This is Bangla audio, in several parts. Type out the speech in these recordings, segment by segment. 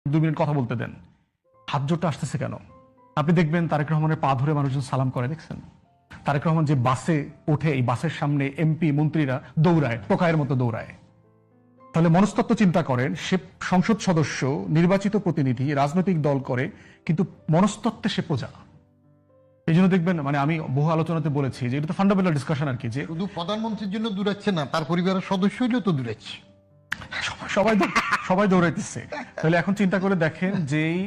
2 মিনিট কথা বলতে দেন। হাত জোরটা আসতেছে কেন? আপনি দেখবেন তারেক রহমানের পা ধরে মানুষজন সালাম করে, দেখছেন? তারেক রহমান যে বাসে ওঠে, এই বাসের সামনে এমপি মন্ত্রীরা দৌড়ায়, টোকায়ের মতো দৌড়ায়। তাহলে মনস্তত্ত্ব চিন্তা করেন, সে সংসদ সদস্য, নির্বাচিত প্রতিনিধি, রাজনৈতিক দল করে, কিন্তু মনস্তত্ত্বে সে প্রজা। এই জন্য দেখবেন, মানে আমি বহু আলোচনাতে বলেছি যে এটা তো ফান্ডামেন্টাল ডিসকাশন আর কি, যে শুধু প্রধানমন্ত্রীর জন্য দূরাচ্ছে না, তার পরিবারের সদস্য হইলেও তো দূরাচ্ছে। সবাই সবাই দৌড়াইতেছে। তাহলে এখন চিন্তা করে দেখেন, যেই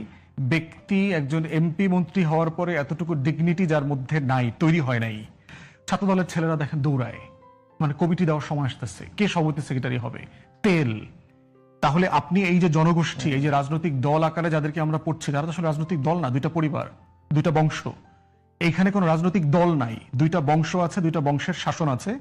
ব্যক্তি একজন এমপি মন্ত্রী হওয়ার পরে এতটুকু ডিগনিটি যার মধ্যে নাই, তৈরি হয় নাই, ছাত্র দলের ছেলেরা দেখেন দৌড়ায়। মানে কমিটি দেওয়ার সময় আসতেছে, কে সভাপতি সেক্রেটারি হবে, তেল। তাহলে আপনি এই যে জনগোষ্ঠী, এই যে রাজনৈতিক দল আকারে যাদেরকে আমরা পড়ছি, তারা তো আসলে রাজনৈতিক দল না, দুইটা পরিবার, দুইটা বংশ। এইখানে কোনো রাজনৈতিক দল নাই, দুইটা বংশ আছে, দুইটা বংশের শাসন আছে,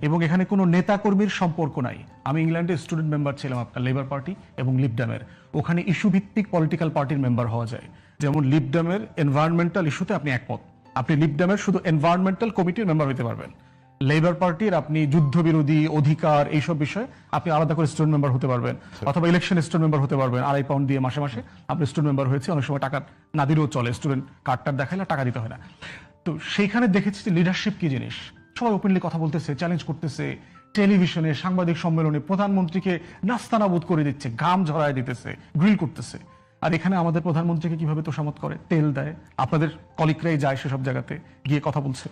এবং এখানে কোনো নেতা কর্মীর সম্পর্ক নাই। আমি ইংল্যান্ডে স্টুডেন্ট মেম্বার ছিলাম, আপনার লেবার পার্টি এবং লিবডামের। ওখানে ইস্যু ভিত্তিক পলিটিক্যাল পার্টির মেম্বার হওয়া যায়। যেমন লিবডামের এনভায়রনমেন্টাল ইস্যুতে আপনি একমত, আপনি লিবডামের শুধু এনভায়রনমেন্টাল কমিটির মেম্বার হতে পারবেন। লেবার পার্টির আপনি যুদ্ধবিরোধী অধিকার এইসব বিষয়ে আপনি আলাদা করে স্টুডেন্ট মেম্বার হতে পারবেন, অথবা ইলেকশন স্টুডেন্ট মেম্বার হতে পারবেন। 2.5 পাউন্ড দিয়ে মাসে মাসে আপনি স্টুডেন্ট মেম্বার হয়েছে, অনেক সময় টাকা না দিলেও চলে, স্টুডেন্ট কার্ডটার দেখাইলে টাকা দিতে হয় না। তো সেইখানে দেখেছি যে লিডারশিপ কি জিনিস। সবাই ওপেনলি কথা বলতেছে, চ্যালেঞ্জ করতেছে, টেলিভিশনে, সাংবাদিক সম্মেলনে প্রধানমন্ত্রীকে নাস্তানাবুদ করে দিচ্ছে, ঘাম ঝরায় দিতেছে, গ্রিল করতেছে। আর এখানে আমাদের প্রধানমন্ত্রীকে কিভাবে তোষামত করে, তেল দেয়। আপনাদের কলিগরাই যায় সেসব জায়গাতে গিয়ে কথা বলছে।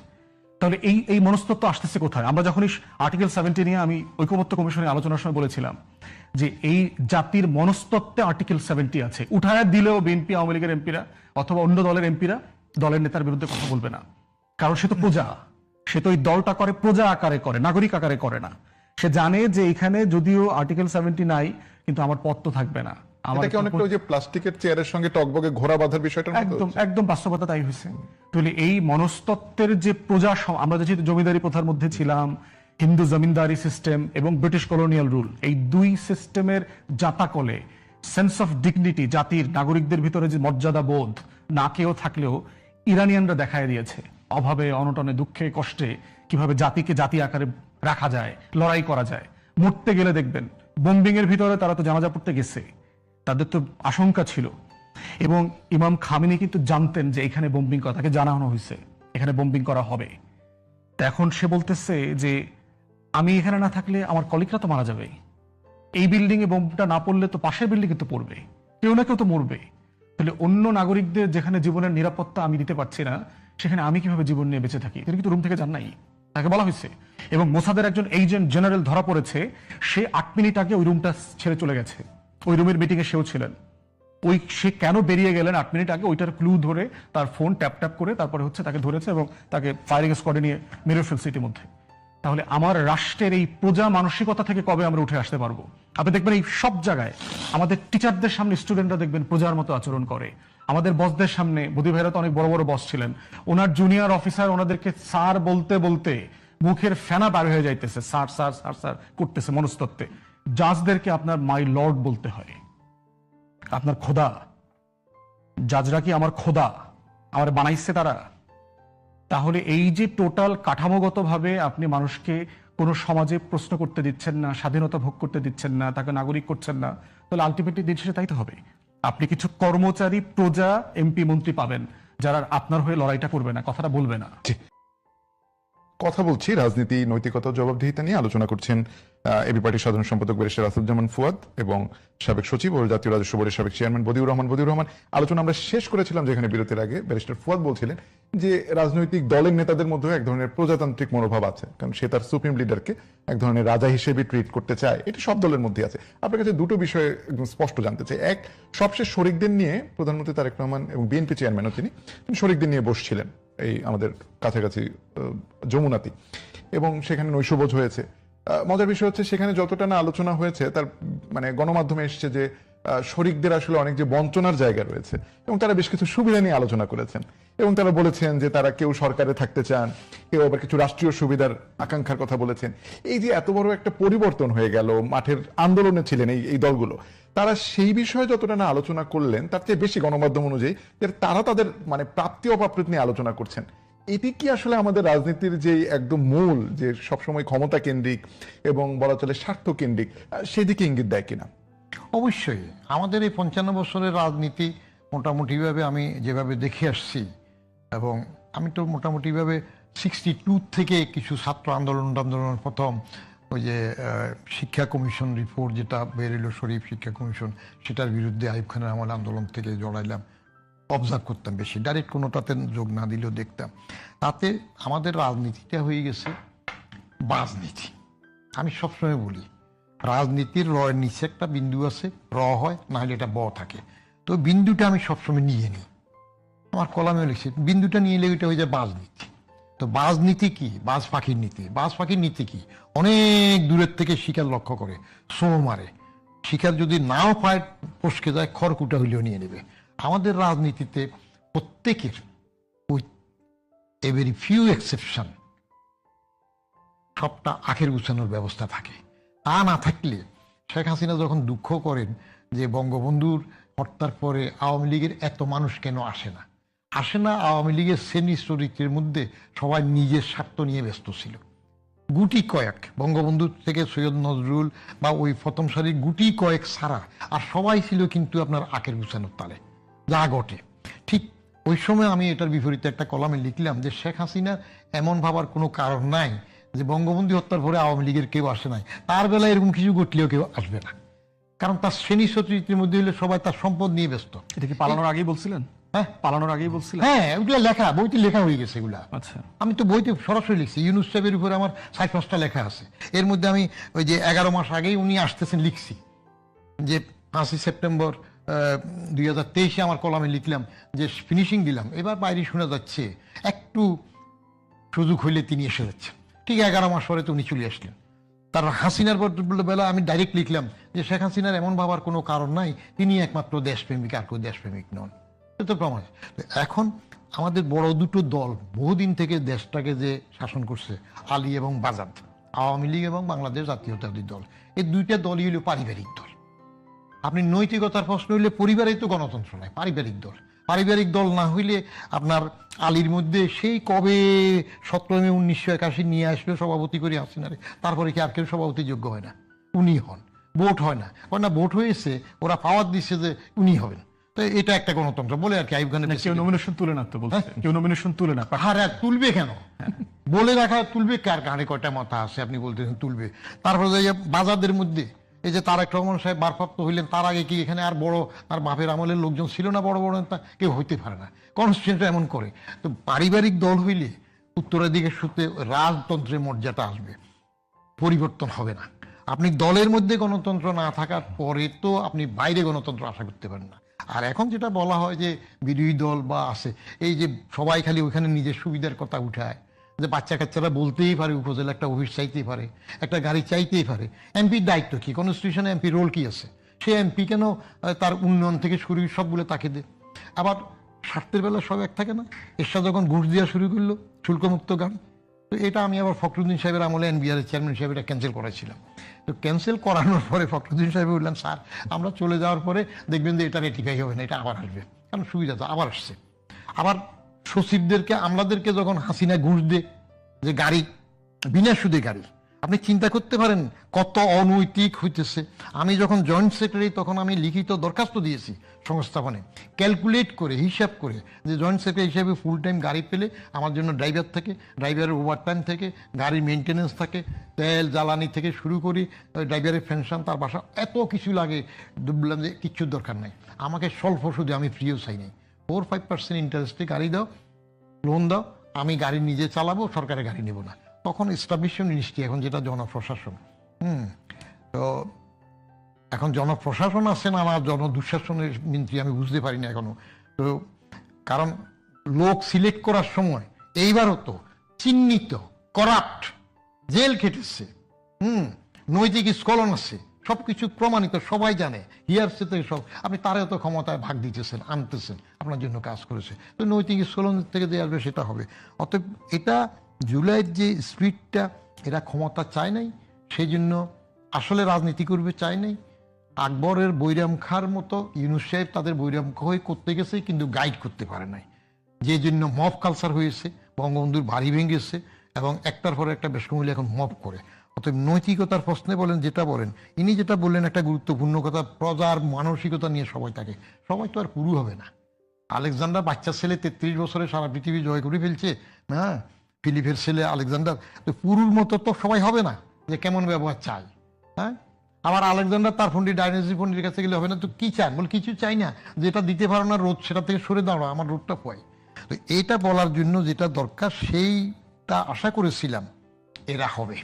তাহলে এই এই মনস্তত্ত্ব আসতেছে কোথায়? আমরা যখন আর্টিকেল 70 নিয়ে আমি ঐকমত্য কমিশনে আলোচনার সময় বলেছিলাম যে এই জাতির মনস্তত্ত্বে আর্টিকেল 70 আছে, উঠায় দিলেও বিএনপি, আওয়ামী লীগের এমপিরা অথবা অন্য দলের এমপিরা দলের নেতার বিরুদ্ধে কথা বলবে না, কারণ সে তো প্রজা। সে তো ওই দলটা করে প্রজা আকারে করে, নাগরিক আকারে করে না। সে জানে যে এখানে যদিও আর্টিকেল 70 নাই, কিন্তু আমার পদ তো থাকবে না। এটা কি অনেকটা ওই যে প্লাস্টিকের চেয়ারের সঙ্গে টকবগে ঘোড়া বাঁধার বিষয়টা? একদম একদম বাস্তবতা তাই হয়েছে। তাহলে এই মনস্তত্ত্বের যে প্রজা, আমরা যে জমিদারি প্রথার মধ্যে ছিলাম, হিন্দু জমিনদারি সিস্টেম এবং ব্রিটিশ কলোনিয়াল রুল, এই দুই সিস্টেমের জাতাকলে সেন্স অফ ডিগনিটি, জাতির নাগরিকদের ভিতরে যে মর্যাদা বোধ না কেউ থাকলেও ইরানিয়ানরা দেখায় দিয়েছে, অভাবে অনটনে দুঃখে কষ্টে কিভাবে জাতিকে জাতি আকারে রাখা যায়, লড়াই করা যায়। মরতে গেলে দেখবেন বোম্বিং এর ভিতরে তারা তো জানাজা পড়তে গেছে, তাদের তো আশঙ্কা ছিল। এবং ইমাম খামেনি কিন্তু জানতেন যে এখানে বোম্বিং করা, তাকে জানানো হয়েছে এখানে বোম্বিং করা হবে। তা এখন সে বলতেছে যে আমি এখানে না থাকলে আমার কলিগরা তো মারা যাবে, এই বিল্ডিং এ বোমটা না পড়লে তো পাশের বিল্ডিং এ তো পড়বে, কেউ না কেউ তো মরবে। তাহলে অন্য নাগরিকদের যেখানে জীবনের নিরাপত্তা আমি দিতে পারছি না, সেখানে আমি কিভাবে জীবন নিয়ে বেঁচে থাকি? তিনি কিন্তু রুম থেকে যান নাই, তাকে বলা হয়েছে। এবং মোসাদের একজন এজেন্ট জেনারেল ধরা পড়েছে, সে 8 মিনিট আগে ওই রুমটা ছেড়ে চলে গেছে, ওই রুমের মিটিং এ সেও ছিলেন। ওই সে কেন বেরিয়ে গেলেন 8 মিনিট আগে, ওইটার ক্লু ধরে তার ফোন ট্যাপ ট্যাপ করে তারপরে হচ্ছে তাকে ধরেছে এবং তাকে ফায়ারিং স্কোয়াডে নিয়ে মেরে ফেলছে ইতিমধ্যে। তাহলে আমার রাষ্ট্রের এই প্রজা মানসিকতা থেকে কবে আমরা উঠে আসতে পারবো? আপনি দেখবেন এই সব জায়গায় আমাদের টিচারদের সামনে স্টুডেন্টরা দেখবেন প্রজার মতো আচরণ করে। আমাদের বসদের সামনে, বুদ্ধি ভাইরা তো অনেক বড় বড় বস ছিলেন, ওনার জুনিয়র অফিসার ওনাদেরকে স্যার বলতে বলতে মুখের ফেনা বার হয়ে যাইতেছে, স্যার স্যার স্যার স্যার করতেছে মনস্তত্ত্বে। জাজদেরকে আপনার মাই লর্ড বলতে হয়, আপনার খোদা। জাজরা কি আমার খোদা? আমার বানাইছে তারা? তাহলে এই যে টোটাল কাঠামোগতভাবে আপনি মানুষকে কোনো সমাজে প্রশ্ন করতে দিচ্ছেন না, স্বাধীনতা ভোগ করতে দিচ্ছেন না, তাকে নাগরিক করছেন না, তাহলে আলটিমেটলি দিন শেষে তাই তো হবে। আপনি কিছু কর্মচারী, প্রজা, এমপি মন্ত্রী পাবেন যারা আপনার হয়ে লড়াইটা করবে না, কথাটা বলবে না। কথা বলছি রাজনীতি, নৈতিকতা, জবাবদিহিতা নিয়ে আলোচনা করছেন এবি পার্টির সাধারণ সম্পাদক ব্যারিস্টার আসাদুজ্জামান ফুয়াদ এবং সাবেক সচিব ও জাতীয় রাজস্ব বোর্ডের সাবেক চেয়ারম্যান বদিউর রহমান। বদিউর রহমান, আলোচনা আমরা শেষ করেছিলাম যেখানে বিরতির আগে ব্যারিস্টার ফুয়াদ বলছিলেন যে রাজনৈতিক দলের নেতাদের মধ্যে এক ধরনের প্রজাতান্ত্রিক মনোভাব আছে, কারণ সে তার সুপ্রিম লিডারকে এক ধরনের রাজা হিসেবে ট্রিট করতে চায়। এটি সব দলের মধ্যে আছে। আপনার কাছে দুটো বিষয়ে একদম স্পষ্ট জানতে চাই। এক, সবশেষ শরিকদের নিয়ে প্রধানমন্ত্রী তারেক রহমান এবং বিএনপি চেয়ারম্যানও তিনি শরিকদের নিয়ে বসছিলেন এই আমাদের কাছাকাছি যমুনাতে, এবং সেখানে নৈশভোজ হয়েছে। মজার বিষয় হচ্ছে সেখানে যতটা না আলোচনা হয়েছে তার মানে গণমাধ্যমে এসছে যে শরিকদের আসলে অনেক যে বঞ্চনার জায়গা রয়েছে এবং তারা বেশ কিছু সুবিধা নিয়ে আলোচনা করেছেন এবং তারা বলেছেন যে তারা কেউ সরকারে থাকতে চান, কেউ আবার কিছু রাষ্ট্রীয় সুবিধার আকাঙ্ক্ষার কথা বলেছেন। এই যে এত বড় একটা পরিবর্তন হয়ে গেল, মাঠের আন্দোলনে ছিলেন এই দলগুলো, তারা সেই বিষয়ে যতটা না আলোচনা করলেন তার চেয়ে বেশি গণমাধ্যম অনুযায়ী যে তারা তাদের মানে প্রাপ্তি অপ্রাপ্তি নিয়ে আলোচনা করছেন। এটি কি আসলে আমাদের রাজনীতির যে একদম মূল, যে সবসময় ক্ষমতা কেন্দ্রিক এবং বলা চলে স্বার্থ কেন্দ্রিক, সেদিকে ইঙ্গিত দেয় কিনা? অবশ্যই আমাদের এই 55 বছরের রাজনীতি মোটামুটিভাবে আমি যেভাবে দেখে আসছি, এবং আমি তো মোটামুটিভাবে 62 থেকে কিছু ছাত্র আন্দোলন প্রথম ওই যে শিক্ষা কমিশন রিপোর্ট যেটা বেরোলো, শরীফ শিক্ষা কমিশন, সেটার বিরুদ্ধে আইয়ুব খানের আমলে আন্দোলন থেকে জড়াইলাম, অবজার্ভ করতাম বেশি, ডাইরেক্ট কোনোটাতে যোগ না দিলেও দেখতাম। তাতে আমাদের রাজনীতিটা হয়ে গেছে বাজনীতি। আমি সবসময় বলি রাজনীতির রয়ের নিচে একটা বিন্দু আছে, র হয়, নাহলে এটা ব থাকে। তো বিন্দুটা আমি সবসময় নিয়ে নিই, আমার কলামে লিখছি বিন্দুটা নিয়ে এলে ওইটা হয়ে যায় বাজনীতি। তো বাজনীতি কি? বাজ পাখির নীতি। বাজ পাখির নীতি কি? অনেক দূরের থেকে শিকার লক্ষ্য করে, সো মারে, শিকার যদি নাও পায় পশকে যায়, খড়কুটা হইলেও নিয়ে নেবে। আমাদের রাজনীতিতে প্রত্যেকের with a very few exception সবটা আখের গুছানোর ব্যবস্থা থাকে। তা না থাকলে শেখ হাসিনা যখন দুঃখ করেন যে বঙ্গবন্ধুর হত্যার পরে আওয়ামী লীগের এত মানুষ কেন আসে না, আওয়ামী লীগের শ্রেণী চরিত্রের মধ্যে সবাই নিজের স্বার্থ নিয়ে ব্যস্ত ছিল। গুটি কয়েক, বঙ্গবন্ধু থেকে সৈয়দ নজরুল বা ওই প্রথম সারির গুটি কয়েক ছাড়া আর সবাই ছিল কিন্তু আপনার আখের গুছানোর তালে, যা ঘটে। ঠিক ওই সময় আমি এটার বিপরীতে একটা কলামে লিখলাম যে শেখ হাসিনা এমন ভাবার কোনো কারণ নাই যে বঙ্গবন্ধু হত্যার পরে আওয়ামী লীগের কেউ আসে নাই, তার বেলায় এরকম কিছু ঘটলেও কেউ আসবে না, কারণ তার শ্রেণী চরিত্রের মধ্যে হলে সবাই তার সম্পদ নিয়ে ব্যস্ত। এটা কি পালানোর আগেই বলছিলেন? হ্যাঁ, পালানোর আগেই বলছিলেন? হ্যাঁ, ওইগুলো লেখা, বইতে লেখা হয়ে গেছে এগুলা। আচ্ছা, আমি তো বইতে সরাসরি লিখছি, ইউনুস সাহেবের উপরে আমার 4-5টা লেখা আছে। এর মধ্যে আমি ওই যে 11 মাস আগেই উনি আসতেছেন লিখছি, যে 5ই সেপ্টেম্বর 2023 আমার কলামে লিখলাম যে ফিনিশিং দিলাম, এবার বাইরে শোনা যাচ্ছে একটু সুযোগ হইলে তিনি এসে যাচ্ছেন। ঠিক 11 মাস পরে তো উনি চলে আসলেন। তার হাসিনার বেলা আমি ডাইরেক্ট লিখলাম যে শেখ হাসিনার এমন ভাবার কোনো কারণ নাই, তিনি একমাত্র দেশপ্রেমিক, আর কেউ দেশপ্রেমিক নন। তো প্রমাণ। এখন আমাদের বড় দুটো দল বহুদিন থেকে দেশটাকে যে শাসন করছে, আলী এবং বাজাদ, আওয়ামী লীগ এবং বাংলাদেশ জাতীয়তাবাদী দল, এই দুইটা দলই হলো পারিবারিক দল। আপনি নৈতিকতার প্রশ্ন হইলে পরিবারেই তো গণতন্ত্র নাই, পারিবারিক দল। পারিবারিক দল না হইলে আপনার আলীর মধ্যে সেই কবে 17 মে 1981 নিয়ে আসলো সভাপতি করে হাসিনারে, তারপরে কি আর কেউ সভাপতি যোগ্য হয় না? উনি হন। ভোট হয় না, না ভোট হয়েছে, ওরা পাওয়ার দিচ্ছে যে উনি হবেন। তো এটা একটা গণতন্ত্র বলে আর কি। আইয়ুব খানের কেউ নমিনেশন তুলে না তো বলছে, কেউ নমিনেশন তুলে না। হ্যাঁ, তুলবে কেন? বলে রাখা তুলবে, কার কানে কয়টা মাথা আছে আপনি বলতেছেন তুলবে? তারপরে যে বাজারদের মধ্যে এই যে তারেক রহমান সাহেব ভারপ্রাপ্ত হইলেন, তার আগে কি এখানে আর বড় আর বাপের আমলের লোকজন ছিল না? বড় বড় নেতা কেউ হইতে পারে না, কনস্টিটিউশন এমন করে। তো পারিবারিক দল হইলে উত্তরাধিকার সূত্রে রাজতন্ত্রের মর্যাদা আসবে, পরিবর্তন হবে না। আপনি দলের মধ্যে গণতন্ত্র না থাকার পরে তো আপনি বাইরে গণতন্ত্র আশা করতে পারেন না। আর এখন যেটা বলা হয় যে বিরোধী দল বা আছে, এই যে সবাই খালি ওইখানে নিজের সুবিধার কথা উঠায়, যে বাচ্চা কাচ্চারা বলতেই পারে উপজেলা একটা অফিস চাইতেই পারে, একটা গাড়ি চাইতেই পারে। এমপির দায়িত্ব কি? কনস্টিটিউশনে এমপি রোল কি আছে? সে এমপি কেন তার উন্নয়ন থেকে শুরু সবগুলো তাকে দে? আবার স্বার্থের বেলা সব এক থাকে না? এরশাদ যখন ঘুষ দেওয়া শুরু করলো শুল্কমুক্ত গাড়ি, তো এটা আমি আবার ফখরুদ্দিন সাহেবের আমলে এনবিআর চেয়ারম্যান সাহেব এটা ক্যান্সেল করেছিলাম। তো ক্যান্সেল করানোর পরে ফখরুদ্দিন সাহেব বললেন, স্যার আমরা চলে যাওয়ার পরে দেখবেন যে এটা রেটিফাই হবে না, এটা আবার আসবে, কারণ সুবিধা তো আবার আসছে। আবার সচিবদেরকে, আমলাদেরকে যখন হাসিনা ঘুষ দেয় যে গাড়ি, বিনা সুদে গাড়ি, আপনি চিন্তা করতে পারেন কত অনৈতিক হইতেছে। আমি যখন জয়েন্ট সেক্রেটারি তখন আমি লিখিত দরখাস্ত দিয়েছি সংস্থাপনে, ক্যালকুলেট করে হিসাব করে, যে জয়েন্ট সেক্রেটারি হিসাবে ফুল টাইম গাড়ি পেলে আমার জন্য ড্রাইভার থেকে, ড্রাইভারের ওভার টাইম থেকে, গাড়ির মেনটেন্যান্স থাকে, তেল জ্বালানি থেকে শুরু করি, ড্রাইভারের পেনশন, তার বাসা, এত কিছু লাগে। বললাম যে কিচ্ছুর দরকার নাই, আমাকে স্বল্প সুদে, আমি ফ্রিও চাই নাই, 4-5% ইন্টারেস্টে গাড়ি দাও, লোন দাও, আমি গাড়ি নিজে চালাবো, সরকারের গাড়ি নেব না। তখন এস্টাবলিশমেন্ট মিনিস্ট্রি, এখন যেটা জনপ্রশাসন। তো এখন জনপ্রশাসন আছে না আমার জনদুঃশাসনের মন্ত্রী, আমি বুঝতে পারি না এখনো। তো কারণ লোক সিলেক্ট করার সময় এইবারও তো চিহ্নিত করাপ্ট, জেল খেটেছে, নৈতিক স্খলন আছে, সবকিছু প্রমাণিত, সবাই জানে, হিয়ারসে থেকে সব। আপনি তারও তো ক্ষমতায় ভাগ দিতেছেন, আনতেছেন, আপনার জন্য কাজ করেছে। তো নৈতিক স্খলন থেকে যে আসবে সেটা হবে। অতএব এটা জুলাইয়ের যে স্পিডটা, এরা ক্ষমতা চায় নাই, সেই জন্য আসলে রাজনীতি করবে চায় নাই। আকবরের বৈরাম খার মতো ইউনুস সাহেব তাদের বৈরাম হয়ে করতে গেছে, কিন্তু গাইড করতে পারে নাই, যে জন্য মব কালচার হয়েছে, বঙ্গবন্ধুর বাড়ি ভেঙেছে, এবং একটার পরে একটা বেশ মিলে এখন মব করে। অতএব নৈতিকতার প্রশ্নে বলেন যেটা বলেন, ইনি যেটা বললেন একটা গুরুত্বপূর্ণ কথা, প্রজার মানসিকতা নিয়ে সবাই থাকে। সবাই তো আর পুরু হবে না। আলেকজান্ডার বাচ্চা ছেলে 33 বছরে সারা পৃথিবী জয় করে ফেলছে, হ্যাঁ, ফিলিপের ছেলে আলেকজান্ডার। তো পুরুর মতো তো সবাই হবে না, যে কেমন ব্যবহার চাই। হ্যাঁ, আবার আলেকজান্ডার তার ফন্ডি ডাইনোসি ফন্ডির কাছে গেলে হবে না, তো কি চান বল, কিছু চাই না, যেটা দিতে পারো না রোদ সেটা থেকে সরে দাঁড়াও, আমার রোদটা পাই। তো এইটা বলার জন্য যেটা দরকার সেইটা আশা করেছিলাম এরা হবে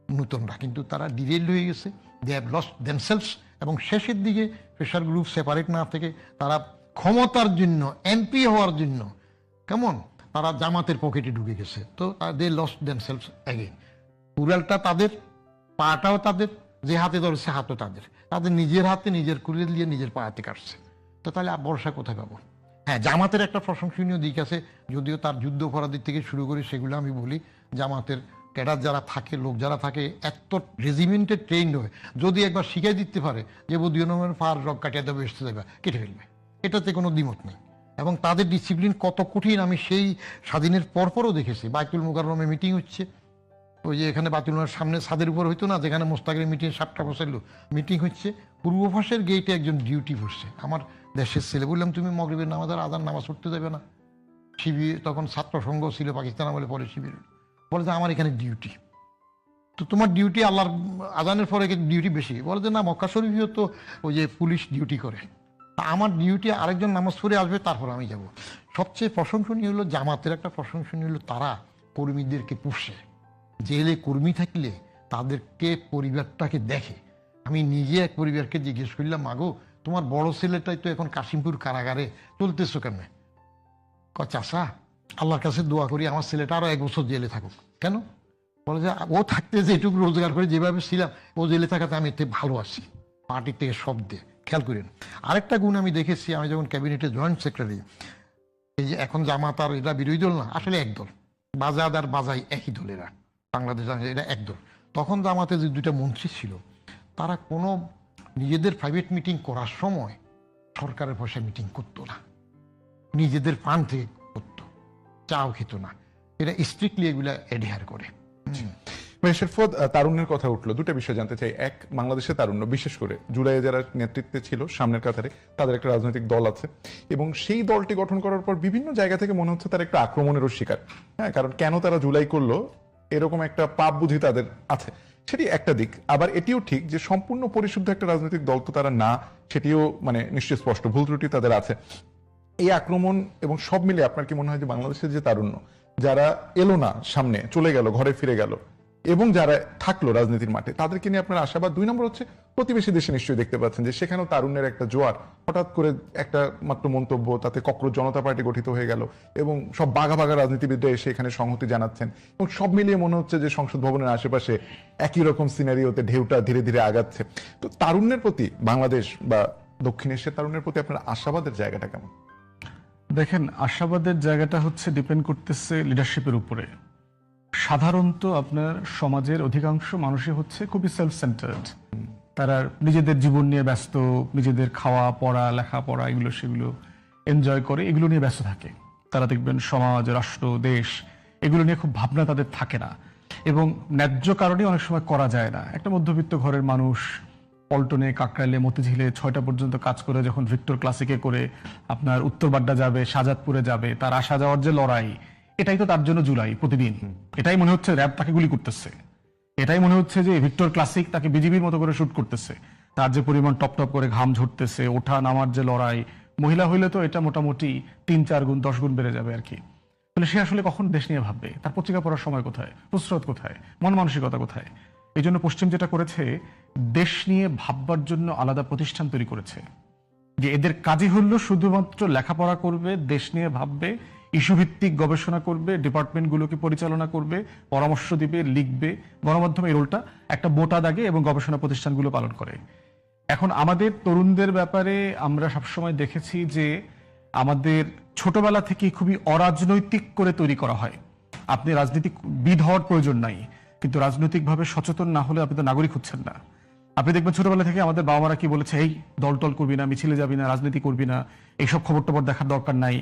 নূতনরা, কিন্তু তারা ডিরেল হয়ে গেছে, দে হ্যাভ লস্ট দেমসেলস। এবং শেষের দিকে প্রেশার গ্রুপ সেপারেট না থেকে তারা ক্ষমতার জন্য, এমপি হওয়ার জন্য কেমন তারা জামাতের পকেটে ঢুকে গেছে। তো দে লস্ট দেমসেলস অ্যাগেন। কুড়ালটা তাদের, পাটাও তাদের, যে হাতে ধরেছে হাতও তাদের, তাদের নিজের হাতে নিজের কুড়িয়ে দিয়ে নিজের পাতে কাটছে। তো তাহলে ভরসা কোথায় পাবো? হ্যাঁ, জামাতের একটা প্রশংসনীয় দিক আছে, যদিও তার যুদ্ধ অপরাধীর থেকে শুরু করে সেগুলো আমি বলি। জামাতের ক্যাডার যারা থাকে, লোক যারা থাকে, এত রেজিমেন্টে ট্রেন্ড হয়ে যদি একবার শিখাই দিতে পারে যে বদিও নামের ফার রক কাটিয়ে দেবে, এসতে দেবে, কেটে ফেলবে, এটাতে কোনো দ্বিমত নেই। এবং তাদের ডিসিপ্লিন কত কঠিন আমি সেই স্বাধীনের পরপরও দেখেছি। বাইতুল মুকাররমে মিটিং হচ্ছে, ওই যে এখানে বাইতুল মুকাররমের সামনে ছাদের উপর হইতো না, যেখানে মোস্তাকের মিটিং 7টা বসাইলো, মিটিং হচ্ছে, পূর্ব পাশের গেটে একজন ডিউটি বসছে, আমার দেশের ছেলে। বললাম তুমি মগরিবের নামাজের আজান নামাজ পড়তে যাবে না? শিবির তখন ছাত্র সংঘ ছিল পাকিস্তান আমলে, পরে শিবির। বলে যে আমার এখানে ডিউটি। তো তোমার ডিউটি আল্লাহর আজানের পরে ডিউটি বেশি? বলে যে না, মক্কা শরীফেও তো ওই যে পুলিশ ডিউটি করে, আমার ডিউটি আরেকজন নামাজ পড়ে আসবে, তারপর আমি যাব। সবচেয়ে প্রশংসনীয় হলো জামাতের একটা প্রশংসনীয় হলো তারা কর্মীদেরকে পুষে। জেলে কর্মী থাকলে তাদেরকে, পরিবারটাকে দেখে। আমি নিজে এক পরিবারকে জিজ্ঞেস করলাম, মাগো তোমার বড় ছেলেটাই তো এখন কাশিমপুর কারাগারে, চলতেছো কেন? চাষা আল্লাহর কাছে দোয়া করি আমার ছেলেটা আরো 1 বছর জেলে থাকুক। কেন? বলে যে ও থাকতে যেটুকু রোজগার করে যেভাবে ছিলাম, ও জেলে থাকাতে আমি এতে ভালো আছি, পার্টির থেকে সব দিয়ে। খেয়াল করেন আরেকটা গুণ আমি দেখেছি, আমি যখন ক্যাবিনেটে জয়েন্ট সেক্রেটারি, এই যে এখন জামাত আর এরা বিরোধী দল না, আসলে এক দল, বাজাদ আর বাজাই একই দলেরা, বাংলাদেশ এটা এক দল। তখন জামাতে যে 2টা মন্ত্রী ছিল, তারা কোনো নিজেদের প্রাইভেট মিটিং করার সময় সরকারের পয়সায় মিটিং করতো না, নিজেদের ফান্ড থেকে করতো, চাও খেত না। এটা স্ট্রিক্টলি এগুলা এডহেয়ার করে। শেরফত, তারুণ্যের কথা উঠলো, 2টা বিষয় জানতে চাই। এক, বাংলাদেশের তারুণ্য বিশেষ করে জুলাইয়ে যারা নেতৃত্বে ছিল সামনের কাতারে, তাদের একটা রাজনৈতিক দল আছে এবং সেই দলটি গঠন করার পর বিভিন্ন জায়গা থেকে মনে হচ্ছে তারা একটা আক্রমণেরও শিকার। হ্যাঁ, কারণ কেন তারা জুলাই করলো এরকম একটা পাপ বুঝি তাদের আছে, সেটি একটা দিক। আবার এটিও ঠিক যে সম্পূর্ণ পরিশুদ্ধ একটা রাজনৈতিক দল তো তারা না, সেটিও মানে নিশ্চয়ই স্পষ্ট, ভুল ত্রুটি তাদের আছে। এই আক্রমণ এবং সব মিলে আপনার কি মনে হয় যে বাংলাদেশের যে তারুণ্য, যারা এলো না সামনে, চলে গেল, ঘরে ফিরে গেল, এবং যারা থাকলো রাজনীতির মাঠে, তাদেরকে নিয়ে আপনার আশাবাদ? 2 নম্বর হচ্ছে প্রতিবেশী দেশে নিশ্চয়ই দেখতে পাচ্ছেন যে সেখানেও তারুণ্যের একটা জোয়ার, হঠাৎ করে একটা মাত্র মন্তব্য, তাতে ককরোচ জনতা পার্টি গঠিত হয়ে গেল এবং সব বাঘা বাঘা রাজনীতিবিদরা এসে এখানে সংহতি জানাচ্ছেন, এবং সব মিলিয়ে মনে হচ্ছে যে সংসদ ভবনের আশেপাশে একই রকম সিনারিওতে ঢেউটা ধীরে ধীরে আগাচ্ছে। তো তারুণ্যের প্রতি বাংলাদেশ বা দক্ষিণ এশিয়ার তারুণ্যের প্রতি আপনার আশাবাদের জায়গাটা কেমন? দেখেন, আশাবাদের জায়গাটা হচ্ছে ডিপেন্ড করতেছে লিডারশিপের উপরে। সাধারণত আপনার সমাজের অধিকাংশ মানুষই হচ্ছে খুবই সেলফ সেন্টার্ড, তারা নিজেদের জীবন নিয়ে ব্যস্ত, নিজেদের খাওয়া পড়া লেখাপড়া এগুলো সেগুলো এনজয় করে, এগুলো নিয়ে ব্যস্ত থাকে। তারা দেখবেন সমাজ, রাষ্ট্র, দেশ এগুলো নিয়ে খুব ভাবনা তাদের থাকে না, এবং ন্যায্য কারণে অনেক সময় করা যায় না। একটা মধ্যবিত্ত ঘরের মানুষ পল্টনে, কাকরাইলে, মতিঝিলে 6টা পর্যন্ত কাজ করে যখন ভিক্টর ক্লাসিকে করে আপনার উত্তরবাড্ডা যাবে, শাহজাদপুরে যাবে, তার আসা যাওয়ার যে লড়াই, এটাই তো তার জন্য জুলাই প্রতিদিন। এটাই মনে হচ্ছে র্যাব তাকে গুলি করতেছে, এটাই মনে হচ্ছে যে ভিক্টর ক্লাসিক তাকে বিজিবির মতো করে শুট করতেছে, তার যে পরিমাণ টপ টপ করে ঘাম ঝরতেছে, ওঠা নামার যে লড়াই। মহিলা হইলে তো এটা মোটামুটি 3-4 গুণ 10 গুণ বেড়ে যাবে আর কি। তাহলে সে আসলে কখন দেশ নিয়ে ভাববে? তার পত্রিকা পড়ার সময় কোথায়, প্রস্রোত কোথায়, মন মানসিকতা কোথায়? এই জন্য পশ্চিম যেটা করেছে, দেশ নিয়ে ভাববার জন্য আলাদা প্রতিষ্ঠান তৈরি করেছে, যে এদের কাজই হলো শুধুমাত্র লেখাপড়া করবে, দেশ নিয়ে ভাববে, ইস্যু ভিত্তিক গবেষণা করবে, ডিপার্টমেন্টগুলোকে পরিচালনা করবে, পরামর্শ দিবে, লিখবে। গণমাধ্যমে এই রোলটা একটা মোটা দাগে এবং গবেষণা প্রতিষ্ঠানগুলো পালন করে। এখন আমাদের তরুণদের ব্যাপারে আমরা সবসময় দেখেছি যে আমাদের ছোটবেলা থেকে খুবই অরাজনৈতিক করে তৈরি করা হয়। আপনি রাজনীতিবিদ হওয়ার প্রয়োজন নাই, কিন্তু রাজনৈতিকভাবে সচেতন না হলে আপনি তো নাগরিক হচ্ছেন না। আপনি দেখবেন ছোটবেলা থেকে আমাদের বাবা মারা কি বলেছে, এই দল টল করবি না, মিছিলে যাবি না, রাজনীতি করবি না, এইসব খবর টবর দেখার দরকার নাই।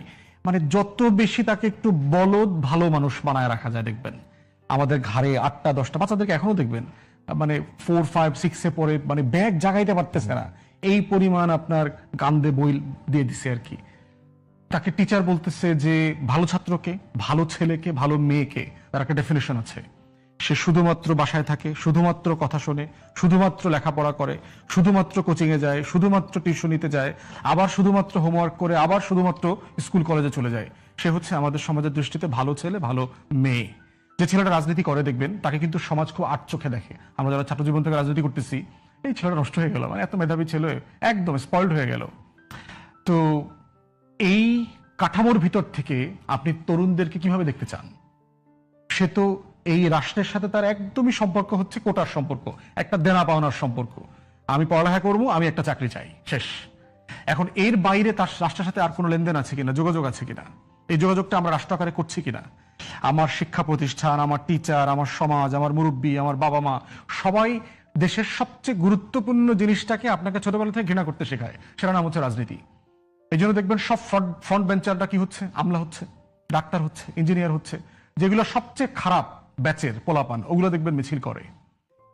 মানে যত বেশি তাকে একটু বলদ ভালো মানুষ বানায় রাখা যায় দেখবেন, আমাদের ঘাড়ে 8টা 10টা, বাচ্চাদেরকে এখনো দেখবেন মানে 4, 5, 6-এ পড়ে, মানে ব্যাগ জাগাইতে পারতেছে না, এই পরিমাণ আপনার কান্দে বই দিয়ে দিছে আর কি। তাকে টিচার বলতেছে যে ভালো ছাত্রকে, ভালো ছেলেকে, ভালো মেয়েকে তার একটা ডেফিনেশন আছে। সে শুধুমাত্র বাসায় থাকে, শুধুমাত্র কথা শোনে, শুধুমাত্র লেখাপড়া করে, শুধুমাত্র কোচিং এ যায়, শুধুমাত্র টিউশনিতে যায়, আবার শুধুমাত্র হোমওয়ার্ক করে, আবার শুধুমাত্র স্কুল কলেজে চলে যায়। সে হচ্ছে আমাদের সমাজের দৃষ্টিতে ভালো ছেলে, ভালো মেয়ে। যে ছেলেটা রাজনীতি করে দেখবেন তাকে কিন্তু সমাজ খুব আট চোখে দেখে। আমরা যারা ছাত্র জীবন থেকে রাজনীতি করতেছি, এই ছেলেটা নষ্ট হয়ে গেল, মানে এত মেধাবী ছেলে একদম স্পয়েলড হয়ে গেল। তো এই কাঠামোর ভিতর থেকে আপনি তরুণদেরকে কিভাবে দেখতে চান? সে তো এই রাষ্ট্রের সাথে তার একদমই সম্পর্ক হচ্ছে কোটার সম্পর্ক, একটা দেনা পাওনার সম্পর্ক। আমি পড়ালেখা করবো, আমি একটা চাকরি চাই, শেষ। এখন এর বাইরে তার রাষ্ট্রের সাথে আর কোনো লেনদেন আছে কিনা, যোগাযোগ আছে কিনা, এই যোগাযোগটা আমরা রাষ্ট্র আকারে করছি কিনা? আমার শিক্ষা প্রতিষ্ঠান, আমার টিচার, আমার সমাজ, আমার মুরব্বী, আমার বাবা মা, সবাই দেশের সবচেয়ে গুরুত্বপূর্ণ জিনিসটাকে আপনাকে ছোটবেলা থেকে ঘৃণা করতে শেখায়, সেটা নাম হচ্ছে রাজনীতি। এই জন্য দেখবেন সব ফ্রন্ট বেঞ্চাররা কি হচ্ছে, আমলা হচ্ছে, ডাক্তার হচ্ছে, ইঞ্জিনিয়ার হচ্ছে, যেগুলো সবচেয়ে খারাপ ব্যাচের পোলাপান, ওগুলো দেখবেন মিছিল করে।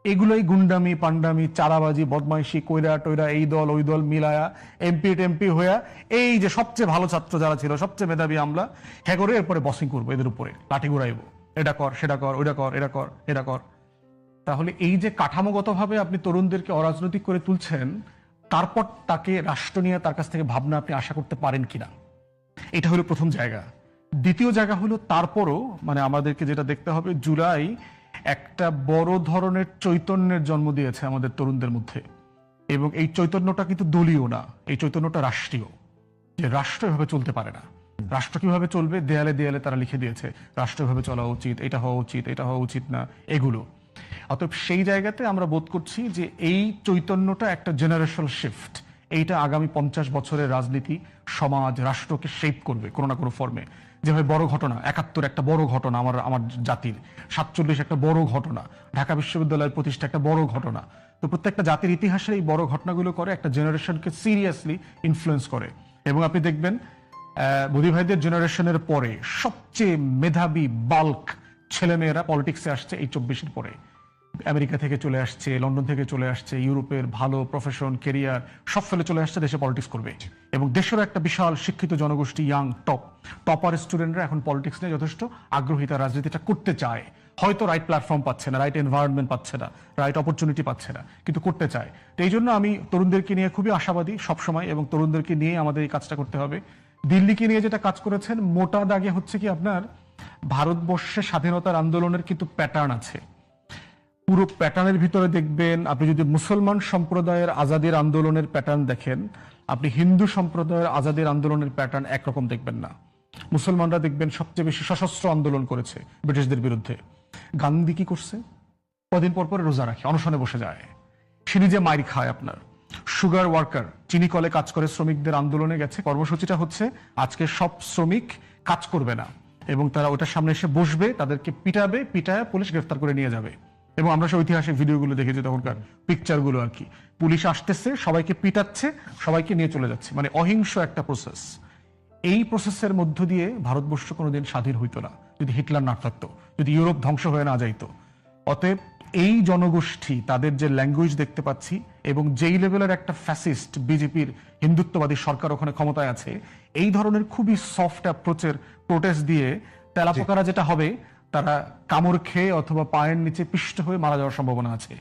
এগুলোই গুন্ডামি, পান্ডামি, চারাবাজি, বদমাইশি, কইরা টইরা, এই দল ওই দল মিলায়া এমপি হইয়া, এই যে সবচেয়ে ভালো ছাত্র যারা ছিল, সবচেয়ে মেধাবী আমলা, হ্যাঁ করে এরপরে বসিং করবো, এদের উপরে লাঠি ঘুরাইবো, এটা কর, সেটা কর, ওইটা কর, এটা কর, এটা কর। তাহলে এই যে কাঠামোগতভাবে আপনি তরুণদেরকে অরাজনৈতিক করে তুলছেন, তারপর তাকে রাষ্ট্র নিয়ে তার কাছ থেকে ভাবনা আপনি আশা করতে পারেন কিনা, এটা হলো প্রথম জায়গা। দ্বিতীয় জায়গা হলো তারপরও মানে আমাদেরকে যেটা দেখতে হবে, জুলাই একটা বড় ধরনের চৈতন্যের জন্ম দিয়েছে আমাদের তরুণদের মধ্যে, এবং এই চৈতন্যটা কিন্তু দলীয় না, এই চৈতন্যটা রাষ্ট্রীয়। যে রাষ্ট্র এভাবে চলতে পারে না, রাষ্ট্র কিভাবে চলবে দেয়ালে দেয়ালে তারা লিখে দিয়েছে, রাষ্ট্র এভাবে চলা উচিত, এটা হওয়া উচিত, এটা হওয়া উচিত না, এগুলো। অতএব সেই জায়গাতে আমরা বোধ করছি যে এই চৈতন্যটা একটা জেনারেশনাল শিফট, এইটা আগামী 50 বছরের রাজনীতি, সমাজ, রাষ্ট্রকে শেপ করবে কোনো না কোনো ফর্মে। যেভাবে বড় ঘটনা 71 একটা বড় ঘটনা আমার জাতির, 47 একটা বড় ঘটনা, ঢাকা বিশ্ববিদ্যালয়ের প্রতিষ্ঠা একটা বড় ঘটনা। তো প্রত্যেকটা জাতির ইতিহাসের এই বড় ঘটনাগুলো করে একটা জেনারেশনকে সিরিয়াসলি ইনফ্লুয়েন্স করে। এবং আপনি দেখবেন মোদি ভাইদের জেনারেশনের পরে সবচেয়ে মেধাবী বাল্ক ছেলেমেয়েরা পলিটিক্সে আসছে এই 24-এর পরে। আমেরিকা থেকে চলে আসছে, লন্ডন থেকে চলে আসছে, ইউরোপের ভালো প্রফেশন, কেরিয়ার সব ফেলে চলে আসছে, দেশে পলিটিক্স করবে। এবং দেশের একটা বিশাল শিক্ষিত জনগোষ্ঠী, ইয়াং টপার স্টুডেন্টরা এখন পলিটিক্স নিয়ে যথেষ্ট আগ্রহী, তার রাজনীতিটা করতে চায়। হয়তো রাইট প্ল্যাটফর্ম পাচ্ছে না, রাইট এনভায়রনমেন্ট পাচ্ছে না, রাইট অপরচুনিটি পাচ্ছে না, কিন্তু করতে চায়। তো এই জন্য আমি তরুণদেরকে নিয়ে খুবই আশাবাদী সবসময়, এবং তরুণদেরকে নিয়ে আমাদের এই কাজটা করতে হবে। দিল্লিকে নিয়ে যেটা কাজ করেছেন, মোটা দাগে হচ্ছে কি আপনার ভারতবর্ষে স্বাধীনতার আন্দোলনের কিন্তু প্যাটার্ন আছে। পুরো প্যাটার্নের ভিতরে দেখবেন, আপনি যদি মুসলমান সম্প্রদায়ের আজাদির আন্দোলনের প্যাটার্ন দেখেন, আপনি হিন্দু সম্প্রদায়ের আজাদির আন্দোলনের প্যাটার্ন একরকম দেখবেন না। মুসলমানরা দেখবেন সবচেয়ে বেশি সশস্ত্র আন্দোলন করেছে ব্রিটিশদের বিরুদ্ধে। গান্ধী কি করছে? কদিন পর পর রোজা রাখে, অনশনে বসে যায়, সে নিজে মাইর খায়। আপনার সুগার ওয়ার্কার, চিনি কলে কাজ করে শ্রমিকদের আন্দোলনে গেছে, কর্মসূচিটা হচ্ছে আজকে সব শ্রমিক কাজ করবে না, এবং তারা ওটার সামনে এসে বসবে, তাদেরকে পিটাবে, পিটায় পুলিশ গ্রেফতার করে নিয়ে যাবে। এবং আমরা সেই ঐতিহাসিক ভিডিওগুলো দেখেছি, তখনকার পিকচারগুলো আর কি, পুলিশ আসতেছে, সবাইকে পিটাচ্ছে, সবাইকে নিয়ে চলে যাচ্ছে, মানে অহিংস একটা প্রসেস। এই প্রসেসের মধ্য দিয়ে ভারতবর্ষ কোনোদিন স্বাধীন হইতো না যদি হিটলার না থাকতো, যদি ইউরোপ ধ্বংস হয়ে না যাইতো। অতএব এই জনগোষ্ঠী, তাদের যে ল্যাঙ্গুয়েজ দেখতে পাচ্ছি, এবং যেই লেভেলের একটা ফ্যাসিস্ট বিজেপির হিন্দুত্ববাদী সরকার ওখানে ক্ষমতায় আছে, এই ধরনের খুবই সফট অ্যাপ্রোচের প্রোটেস্ট দিয়ে তেলাপোকারা যেটা হবে, তারা কামড় খেয়ে অথবা পায়ের নিচে পিষ্ট হয়ে মারা যাওয়ার সম্ভাবনা আছে।